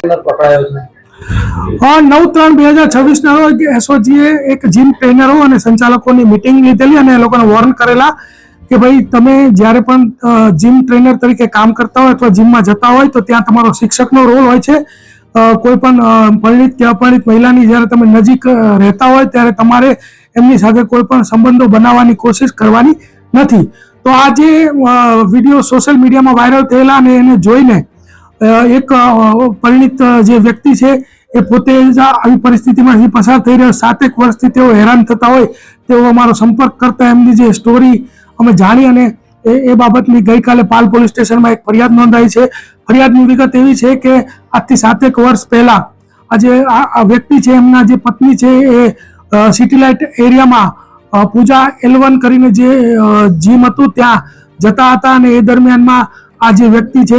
9/3/2026 ના રોજ એસઓજીએ એક જીમ ટ્રેનરો અને સંચાલકોની મીટિંગ લીધેલી અને એ લોકોને વોર્ન કરેલા કે ભાઈ તમે જ્યારે પણ જીમ ટ્રેનર તરીકે કામ કરતા હોય અથવા જીમમાં જતા હોય તો ત્યાં તમારો શિક્ષકનો રોલ હોય છે. કોઈ પણ પરિણીત કે અપરિણીત મહિલાની જ્યારે તમે નજીક રહેતા હોય ત્યારે તમારે એમની સાથે કોઈ પણ સંબંધો બનાવવાની કોશિશ કરવાની નથી. તો આ જે વિડીયો સોશિયલ મીડિયામાં વાયરલ થયેલા અને એને જોઈને એક પરિણીત જે વ્યક્તિ છે એ પોતે જ આવી પરિસ્થિતિમાંથી પસાર થઈ રહ્યો, 7 વર્ષથી તેઓ હેરાન થતા હોય તેઓ અમારો સંપર્ક કરતા એમની જે સ્ટોરી અમે જાણી અને એ બાબતની ગઈકાલે પાલ પોલીસ સ્ટેશનમાં એક ફરિયાદ નોંધાઈ છે. ફરિયાદની વિગત એવી છે કે આજથી 7 વર્ષ પહેલા આજે આ વ્યક્તિ છે એમના જે પત્ની છે એ સિટી લાઇટ એરિયામાં પૂજા L1 કરીને જે જીમ હતું ત્યાં જતા હતા અને એ દરમિયાનમાં આ જે વ્યક્તિ છે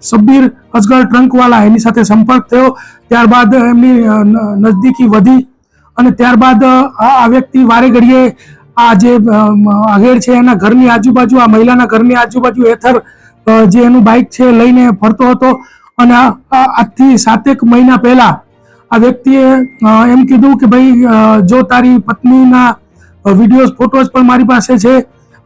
શબ્બીર અસગર ટ્રંકવાલા એની સાથે સંપર્ક થયો. ત્યારબાદ એમની નજદીકી વધી અને ત્યારબાદ આ વ્યક્તિ વારે ઘડીએ આ જે આગેડ છે એના ઘરની આજુબાજુ આ મહિલાના ઘરની આજુબાજુ એથર જે એનું બાઇક છે લઈને ફરતો હતો અને આજથી 7 મહિના પહેલા આ વ્યક્તિએ એમ કીધું કે ભાઈ જો તારી પત્નીના વિડીયોઝ ફોટોઝ પણ મારી પાસે છે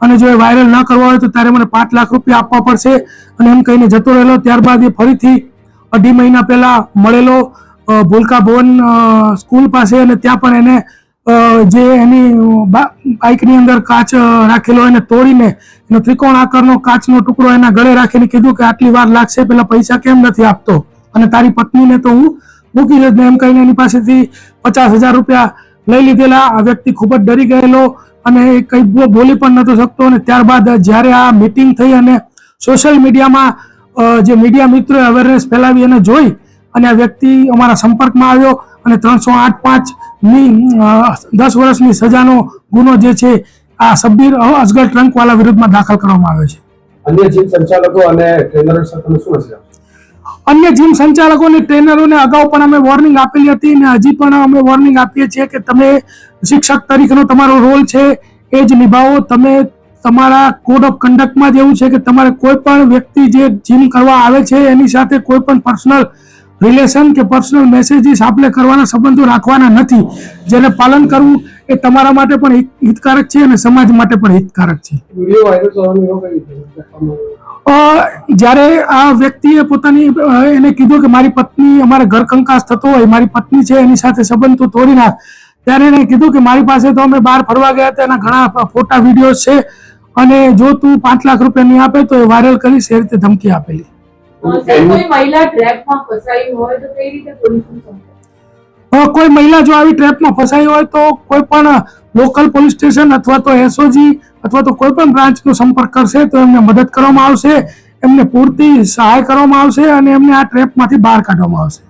અને જો એ વાયરલ ન કરવા હોય તો તારે મને 5 લાખ રૂપિયા આપવા પડશે અને એમ કહીને જતો રહેલો. ત્યારબાદ એ ફરીથી 2.5 મહિના પહેલા મળેલો ભૂલકા ભવન સ્કૂલ પાસે અને ત્યાં પણ એને જે એની બાઇકની અંદર કાચ રાખેલો એને તોડીને એનો ત્રિકોણ આકારનો કાચનો ટુકડો એના ગળે રાખીને કીધું કે આટલી વાર લાગશે, પેલા પૈસા કેમ નથી આપતો અને તારી પત્નીને તો હું મૂકી જ એમ કહીને એની પાસેથી 50,000 રૂપિયા લઈ લીધેલા. આ વ્યક્તિ ખૂબ જ ડરી ગયેલો અને કંઈ બોલી પણ નતો શકતો અને ત્યારબાદ જ્યારે આ મીટિંગ થઈ અને સોશિયલ મીડિયામાં જે મીડિયા મિત્રોએ અવેરનેસ ફેલાવી અને જોઈ અને આ વ્યક્તિ અમારા સંપર્કમાં આવ્યો અને 308(5)ની 10 વર્ષની સજાનો ગુનો જે છે આ શબ્બીર અસગર ટ્રંકવાલા વિરુદ્ધમાં દાખલ કરવામાં આવ્યો છે. અન્ય જીમ સંચાલકો અને ટ્રેનરો સાથે શું હશે? અન્ય જીમ સંચાલકો અને ટ્રેનરોને અગાઉ પણ અમે વોર્નિંગ આપેલી હતી અને હજી પણ અમે વોર્નિંગ આપીએ છીએ કે તમે શિક્ષક તરીકેનો તમારો રોલ છે એ જ નિભાવો. તમે તમારા કોડ ઓફ કન્ડક્ટમાં જ એવું છે કે તમારે કોઈ પણ વ્યક્તિ જે જીમ કરવા આવે છે એની સાથે કોઈ પણ પર્સનલ રિલેશન કે પર્સનલ મેસેજીસ આપણે કરવાના સંબંધો રાખવાના નથી. જેને પાલન કરવું એ તમારા માટે પણ હિતકારક છે અને સમાજ માટે પણ હિતકારક છે. જ્યારે આ વ્યક્તિએ પોતાની એને કીધું કે મારી પત્ની અમારે ઘર કંકાસ થતો હોય, મારી પત્ની છે એની સાથે સંબંધ તો તોડી નાખ, ત્યારે એને કીધું કે મારી પાસે તો અમે બહાર ફરવા ગયા હતા એના ઘણા ફોટા વિડીયો છે અને જો તું 5 લાખ રૂપિયા નહીં આપે તો એ વાયરલ કરીશ એ રીતે ધમકી આપેલી. કોઈ મહિલા ટ્રેપમાં ફસાઈ હોય તો કઈ રીતે પોલીસનો સંપર્ક? કોઈ મહિલા જો આવી ટ્રેપમાં ફસાઈ હોય તો કોઈ પણ લોકલ પોલીસ સ્ટેશન અથવા તો એસઓજી અથવા તો કોઈ પણ બ્રાન્ચનો સંપર્ક કરશે તો એમને મદદ કરવામાં આવશે, એમને પૂરતી સહાય કરવામાં આવશે અને એમને આ ટ્રેપમાંથી બહાર કાઢવામાં આવશે.